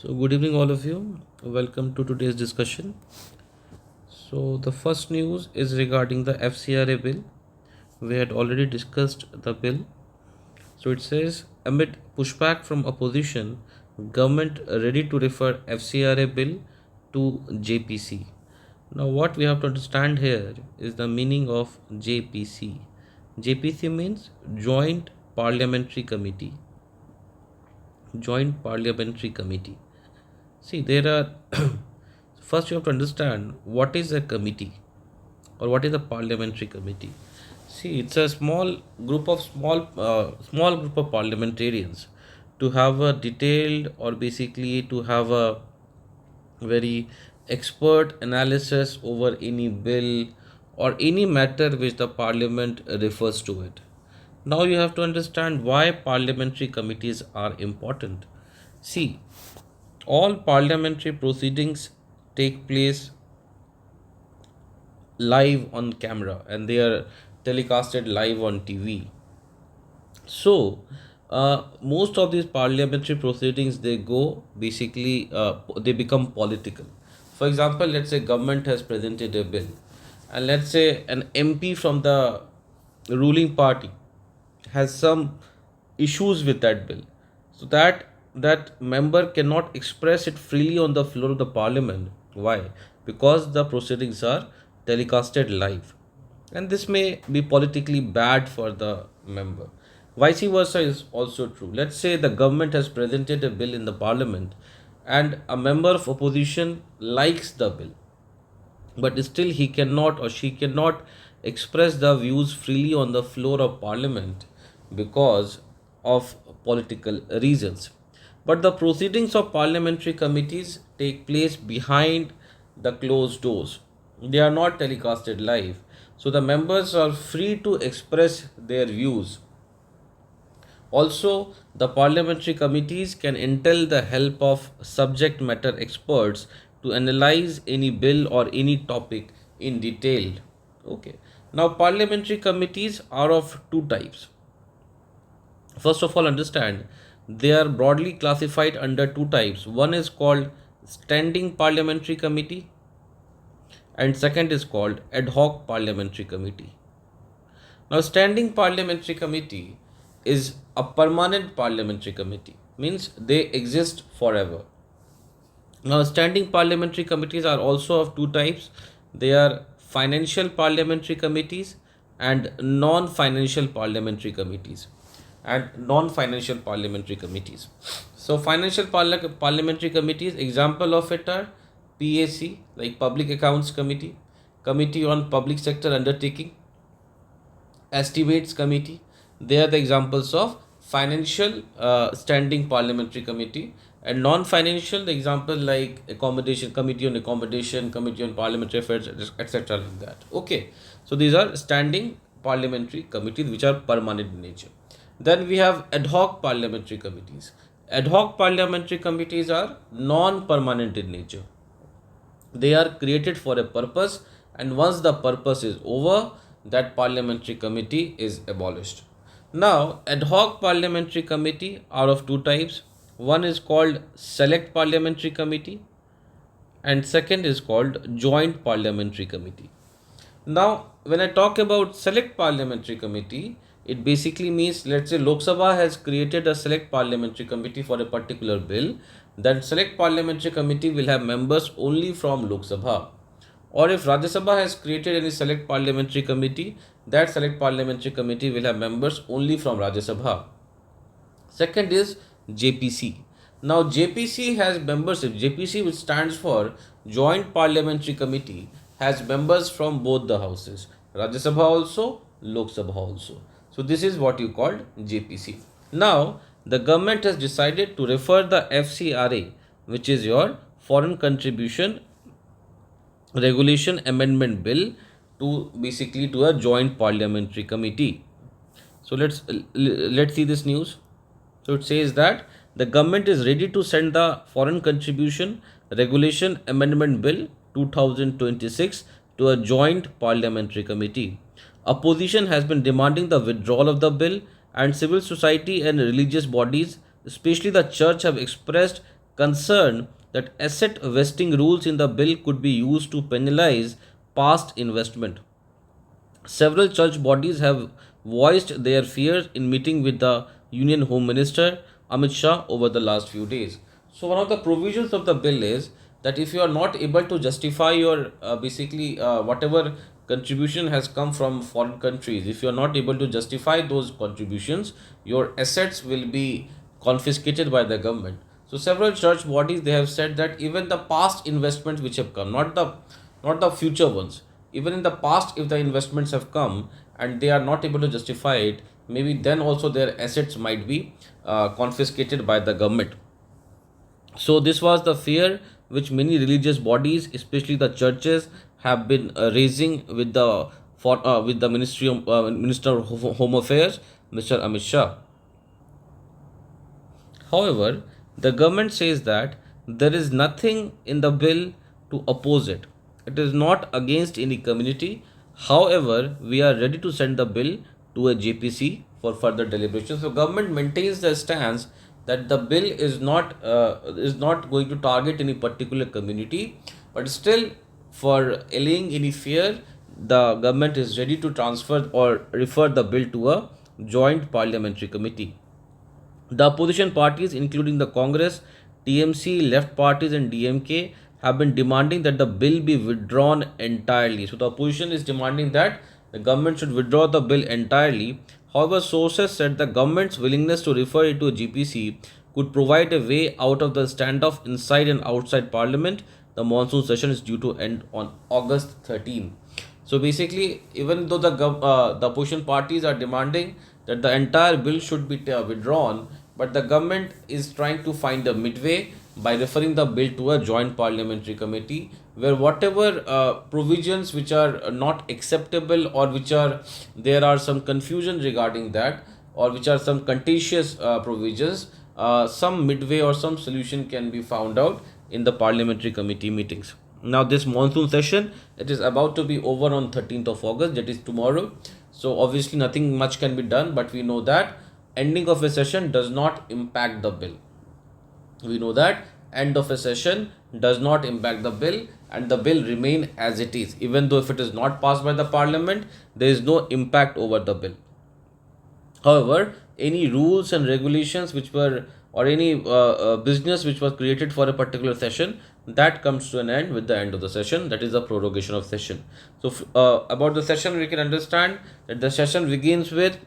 So, good evening, all of you. Welcome to today's discussion. So, the first news is regarding the FCRA bill. We had already discussed the bill. So, it says amid pushback from opposition, government ready to refer FCRA bill to JPC. Now, what we have to understand here is the meaning of JPC. JPC means Joint Parliamentary Committee. Joint Parliamentary Committee. See, there are first you have to understand what is a committee or what is a parliamentary committee. See, it's a small group of parliamentarians to have a detailed or basically to have a very expert analysis over any bill or any matter which the parliament refers to it. Now you have to understand why parliamentary committees are important. See, all parliamentary proceedings take place live on camera and they are telecasted live on TV. So, most of these parliamentary proceedings they go basically they become political. For example, let's say government has presented a bill, and let's say an MP from the ruling party has some issues with that bill, so that member cannot express it freely on the floor of the parliament. Why? Because the proceedings are telecasted live, and this may be politically bad for the member. Vice versa is also true. Let's say the government has presented a bill in the parliament and a member of opposition likes the bill, but still he cannot or she cannot express the views freely on the floor of parliament because of political reasons. But the proceedings of parliamentary committees take place behind the closed doors. They are not telecasted live, so the members are free to express their views. Also, the parliamentary committees can entail the help of subject matter experts to analyze any bill or any topic in detail. Okay. Now, parliamentary committees are of two types. First of all, understand they are broadly classified under two types. One is called standing parliamentary committee, and second is called ad hoc parliamentary committee. Now, standing parliamentary committee is a permanent parliamentary committee, means they exist forever. Now, standing parliamentary committees are also of two types. They are financial parliamentary committees and non-financial parliamentary committees. So, parliamentary committees, example of it are PAC, like Public Accounts Committee, Committee on Public Sector Undertaking, Estimates Committee. They are the examples of financial standing parliamentary committee, and non-financial the example like accommodation committee on accommodation, committee on parliamentary affairs, etc. like that. Okay, so these are standing parliamentary committees which are permanent in nature. Then we have ad hoc parliamentary committees. Ad hoc parliamentary committees are non-permanent in nature. They are created for a purpose, and once the purpose is over, that parliamentary committee is abolished. Now, ad hoc parliamentary committee are of two types. One is called select parliamentary committee, and second is called joint parliamentary committee. Now, when I talk about select parliamentary committee, it basically means, let's say Lok Sabha has created a select parliamentary committee for a particular bill. That select parliamentary committee will have members only from Lok Sabha. Or if Rajya Sabha has created any select parliamentary committee, that select parliamentary committee will have members only from Rajya Sabha. Second is JPC. Now JPC has membership. JPC, which stands for Joint Parliamentary Committee, has members from both the houses, Rajya Sabha also, Lok Sabha also. So this is what you call JPC. Now the government has decided to refer the FCRA, which is your Foreign Contribution Regulation Amendment Bill, to basically to a joint parliamentary committee. So let's see this news. So it says that the government is ready to send the Foreign Contribution Regulation Amendment Bill 2026 to a joint parliamentary committee. Opposition has been demanding the withdrawal of the bill, and civil society and religious bodies, especially the church, have expressed concern that asset vesting rules in the bill could be used to penalize past investment. Several church bodies have voiced their fears in meeting with the Union Home Minister Amit Shah over the last few days. So, one of the provisions of the bill is that if you are not able to justify your whatever contribution has come from foreign countries, if you are not able to justify those contributions, your assets will be confiscated by the government. So, several church bodies they have said that even the past investments which have come, not the future ones, even in the past if the investments have come and they are not able to justify it, maybe then also their assets might be confiscated by the government. So this was the fear which many religious bodies, especially the churches, have been raising with the Minister of Home Affairs, Mr. Amit Shah. However, the government says that there is nothing in the bill to oppose it. It is not against any community. However, we are ready to send the bill to a JPC for further deliberation. So, government maintains the stance that the bill is not going to target any particular community, but still, for allaying any fear, the government is ready to transfer or refer the bill to a joint parliamentary committee. The opposition parties, including the Congress, TMC, left parties, and DMK, have been demanding that the bill be withdrawn entirely. So, the opposition is demanding that the government should withdraw the bill entirely. However, sources said the government's willingness to refer it to a GPC could provide a way out of the standoff inside and outside Parliament. The monsoon session is due to end on August 13. So basically, even though the opposition parties are demanding that the entire bill should be withdrawn, but the government is trying to find a midway by referring the bill to a joint parliamentary committee where whatever provisions which are not acceptable or which are there are some confusion regarding that or which are some contentious provisions, some midway or some solution can be found out in the parliamentary committee meetings. Now this monsoon session, it is about to be over on 13th of August, that is tomorrow. So obviously nothing much can be done, but we know that ending of a session does not impact the bill. We know that end of a session does not impact the bill and the bill remain as it is. Even though if it is not passed by the parliament, there is no impact over the bill. However, any rules and regulations which were or any business which was created for a particular session, that comes to an end with the end of the session, that is the prorogation of session. So about the session, we can understand that the session begins with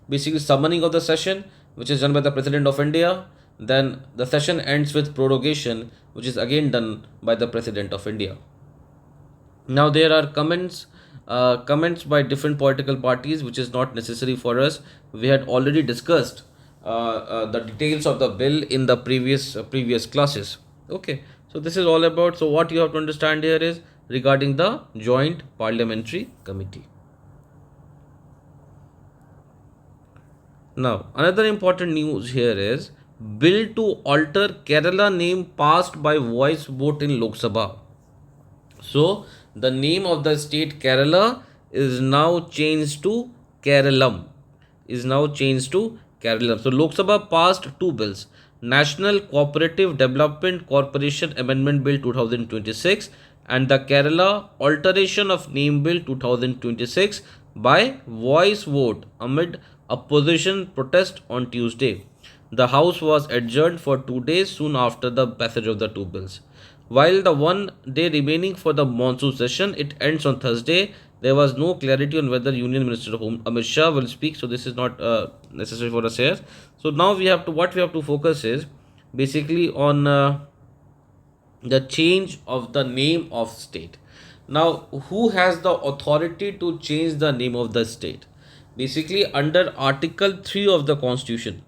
basically summoning of the session, which is done by the President of India. Then the session ends with prorogation, which is again done by the President of India. Now there are comments by different political parties, which is not necessary for us. We had already discussed the details of the bill in the previous classes. Okay, so this is all about. So what you have to understand here is regarding the joint parliamentary committee. Now another important news here is bill to alter Kerala name passed by voice vote in Lok Sabha. So the name of the state Kerala is now changed to Keralam. Is now changed to Keralam. So Lok Sabha passed two bills: National Cooperative Development Corporation Amendment Bill 2026 and the Kerala Alteration of Name Bill 2026 by voice vote amid opposition protest on Tuesday. The House was adjourned for 2 days soon after the passage of the two bills. While the one day remaining for the monsoon session, it ends on Thursday. There was no clarity on whether Union Minister of Home Amit Shah will speak, so this is not necessary for us here. So now we have to focus is basically on the change of the name of state. Now, who has the authority to change the name of the state? Basically, under Article 3 of the Constitution.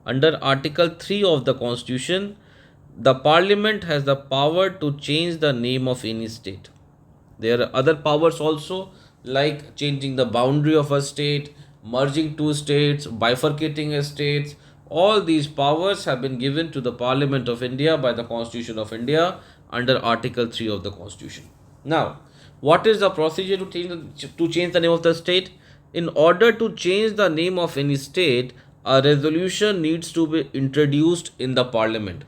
Under Article 3 of the Constitution, the Parliament has the power to change the name of any state. There are other powers also, like changing the boundary of a state, merging two states, bifurcating a state. All these powers have been given to the Parliament of India by the Constitution of India under Article 3 of the Constitution. Now, what is the procedure to change the name of the state? In order to change the name of any state, a resolution needs to be introduced in the Parliament.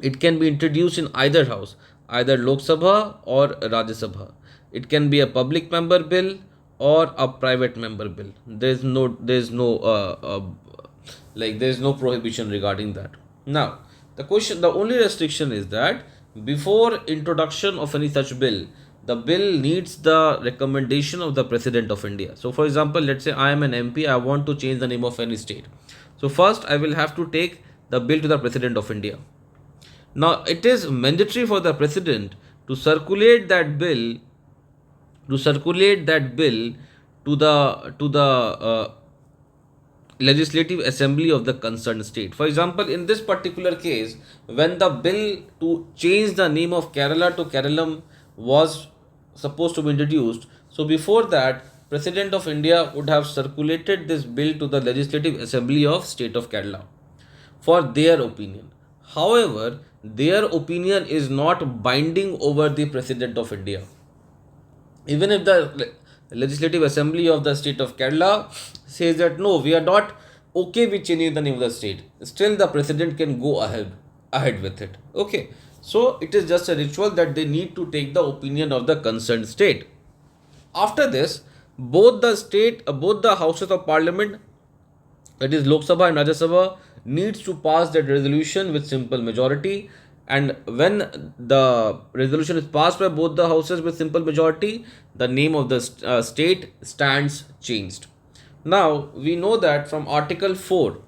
It can be introduced in either house, either Lok Sabha or Rajya Sabha. It can be a public member bill or a private member bill. There's no prohibition regarding that. Now, the only restriction is that before introduction of any such bill, the bill needs the recommendation of the President of India. So, for example, let's say I am an MP, I want to change the name of any state. So, first I will have to take the bill to the President of India. Now, it is mandatory for the president to circulate that bill to the legislative assembly of the concerned state. For example, in this particular case, when the bill to change the name of Kerala to Keralam was supposed to be introduced, so before that, President of India would have circulated this bill to the legislative assembly of state of Kerala for their opinion. However, their opinion is not binding over the President of India. Even if the legislative assembly of the state of Kerala says that no, we are not okay with changing the name of the state, still the president can go ahead with it. Okay, so it is just a ritual that they need to take the opinion of the concerned state. After this, both the houses of parliament, that is Lok Sabha and Rajya Sabha, needs to pass that resolution with simple majority. And when the resolution is passed by both the houses with simple majority, the name of the state stands changed. Now we know that from Article 4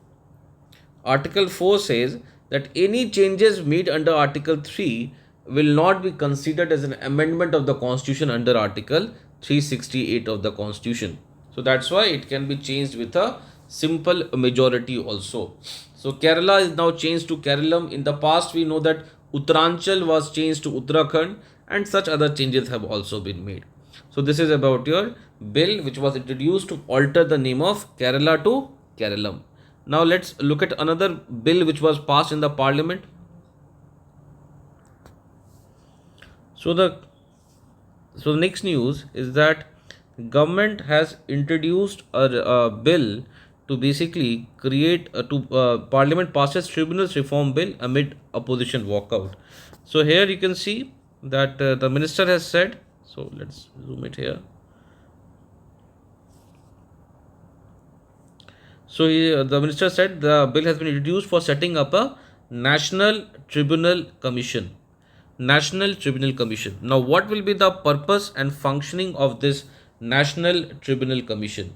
says that any changes made under Article 3 will not be considered as an amendment of the Constitution under Article 368 of the Constitution. So that's why it can be changed with a simple majority also. So Kerala is now changed to Keralam. In the past, we know that Uttaranchal was changed to Uttarakhand, and such other changes have also been made. So this is about your bill which was introduced to alter the name of Kerala to Keralam. Now let's look at another bill which was passed in the parliament. So the next news is that government has introduced a bill to basically create parliament passes tribunals reform bill amid opposition walkout. So here you can see that the minister has said, so let's zoom it here. So the minister said the bill has been introduced for setting up a national tribunal commission. National Tribunal Commission. Now, what will be the purpose and functioning of this National Tribunal Commission?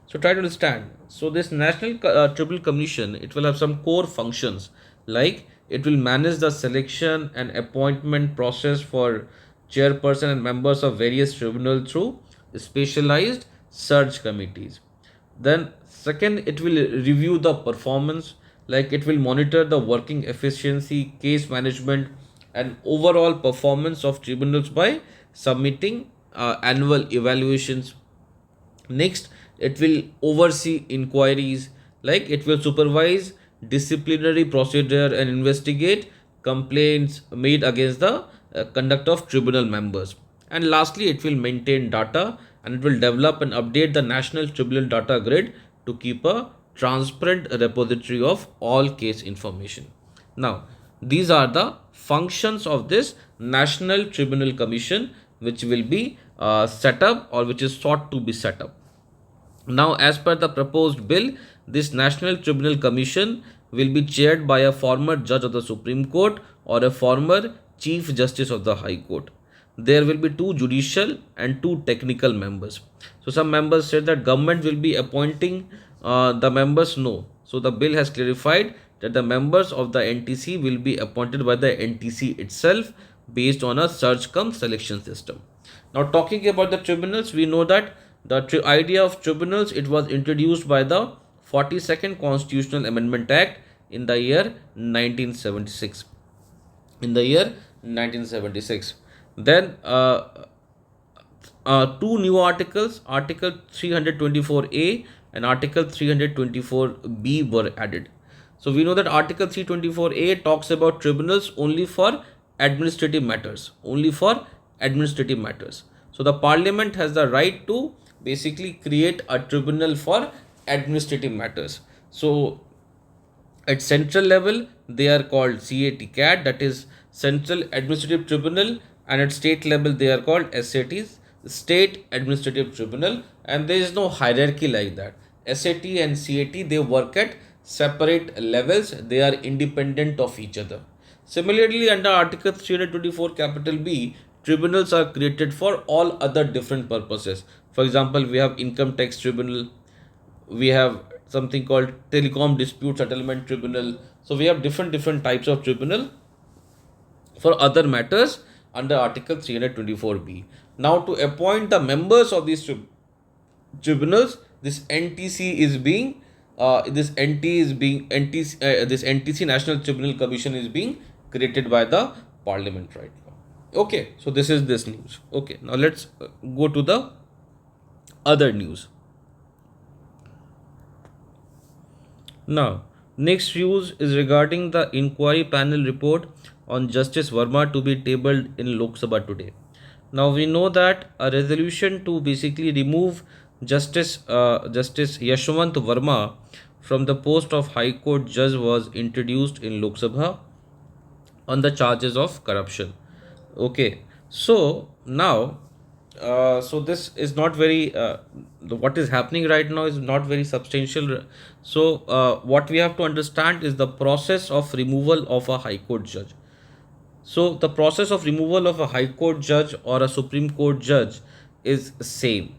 So, try to understand. So, this National Tribunal Commission, it will have some core functions, like it will manage the selection and appointment process for chairperson and members of various tribunals through specialized search committees. Then, second, it will review the performance, like it will monitor the working efficiency, case management, and overall performance of tribunals by submitting annual evaluations. Next, it will oversee inquiries, like it will supervise disciplinary procedure and investigate complaints made against the conduct of tribunal members. And lastly, it will maintain data, and it will develop and update the national tribunal data grid to keep a transparent repository of all case information. Now, these are the functions of this National Tribunal Commission, which will be set up, or which is sought to be set up. Now, as per the proposed bill, this National Tribunal Commission will be chaired by a former judge of the Supreme Court or a former Chief Justice of the High Court. There will be 2 judicial and 2 technical members. So some members said that government will be appointing the members. No. So the bill has clarified that the members of the NTC will be appointed by the NTC itself based on a search cum selection system. Now, talking about the tribunals, we know that the idea of tribunals, it was introduced by the 42nd Constitutional Amendment Act in the year 1976. In the year 1976. Then 2 new articles, Article 324A and Article 324B were added. So we know that Article 324A talks about tribunals only for administrative matters. Only for administrative matters. So the parliament has the right to basically create a tribunal for administrative matters. So At central level, they are called CAT, that is Central Administrative Tribunal, and at state level, they are called SATs, State Administrative Tribunal, and there is no hierarchy like that. SAT and CAT, they work at separate levels, they are independent of each other. Similarly, under Article 324 capital B, tribunals are created for all other different purposes. For example, we have Income Tax Tribunal, we have something called Telecom Dispute Settlement Tribunal. So we have different types of tribunal for other matters under Article 324B. Now, to appoint the members of these tribunals, this NTC is being this NTC National Tribunal Commission is being created by the Parliament right now. Okay, so this is this news. Okay, now let's go to the other news. Now, next news is regarding the inquiry panel report on Justice Verma to be tabled in Lok Sabha today. Now, we know that a resolution to basically remove Justice Yashwant Verma from the post of High Court judge was introduced in Lok Sabha on the charges of corruption. Okay, so now so this is not very what is happening right now is not very substantial. So what we have to understand is the process of removal of a high court judge. So the process of removal of a high court judge or a Supreme Court judge is same.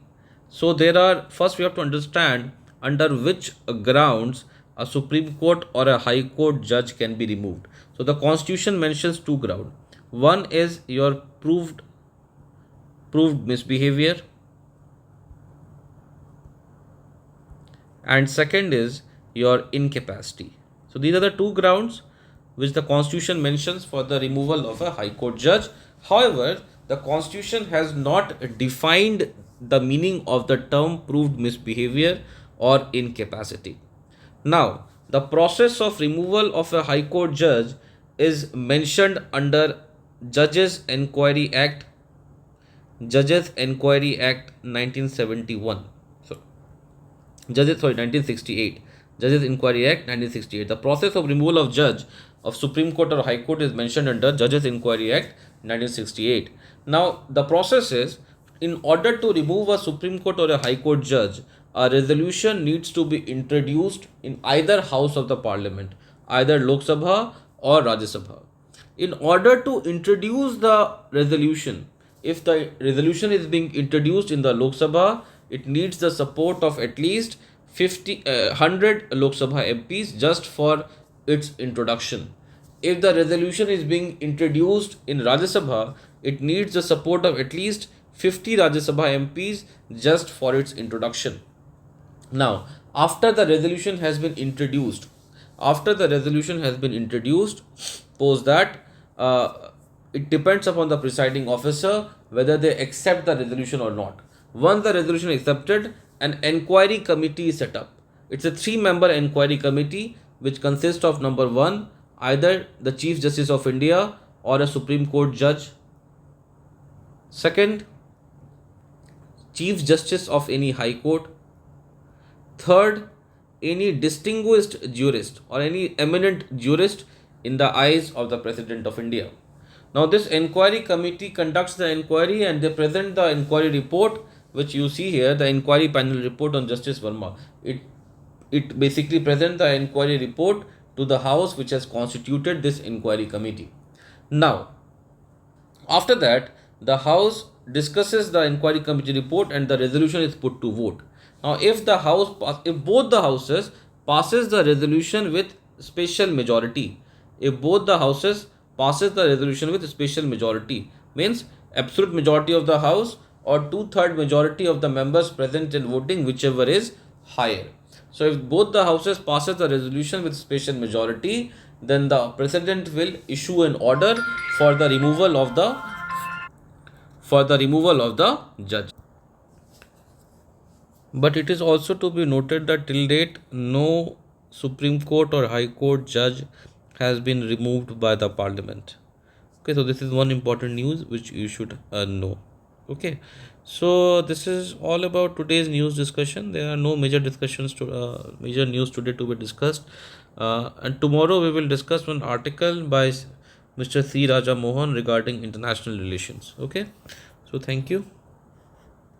So there are, first we have to understand under which grounds a Supreme Court or a High Court judge can be removed. So the Constitution mentions two grounds. One is your proved misbehavior, and second is your incapacity. So these are the two grounds which the Constitution mentions for the removal of a High Court judge. However, the Constitution has not defined the meaning of the term proved misbehavior or incapacity. Now, the process of removal of a High Court judge is mentioned under Judges Enquiry Act 1971. So, 1968. Judges Inquiry Act 1968. The process of removal of judge of Supreme Court or High Court is mentioned under Judges Inquiry Act 1968. Now, the process is, in order to remove a Supreme Court or a High Court judge, a resolution needs to be introduced in either house of the Parliament, either Lok Sabha or Rajya Sabha. In order to introduce the resolution, if the resolution is being introduced in the Lok Sabha, it needs the support of at least 100 Lok Sabha MPs just for its introduction. If the resolution is being introduced in Rajya Sabha, it needs the support of at least 50 Rajya Sabha MPs just for its introduction. Now, after the resolution has been introduced, suppose that it depends upon the presiding officer whether they accept the resolution or not. Once the resolution is accepted, an enquiry committee is set up. It's a 3-member enquiry committee which consists of number 1, either the Chief Justice of India or a Supreme Court judge. Second, Chief Justice of any High Court. Third, any distinguished jurist or any eminent jurist in the eyes of the President of India. Now, this enquiry committee conducts the enquiry and they present the enquiry report, which you see here, the inquiry panel report on Justice Verma. It basically presents the inquiry report to the house which has constituted this inquiry committee. Now, after that, the house discusses the inquiry committee report and the resolution is put to vote. Now, if both the houses passes the resolution with special majority, means absolute majority of the house or 2/3 majority of the members present and voting, whichever is higher. So, if both the houses passes the resolution with special majority, then the president will issue an order for the removal of the judge. But it is also to be noted that till date, no Supreme Court or High Court judge has been removed by the Parliament. Okay, so this is one important news which you should know. Okay, so this is all about today's news discussion. There are no major news today to be discussed. And tomorrow we will discuss one article by Mr. C. Raja Mohan regarding international relations. Okay, so thank you.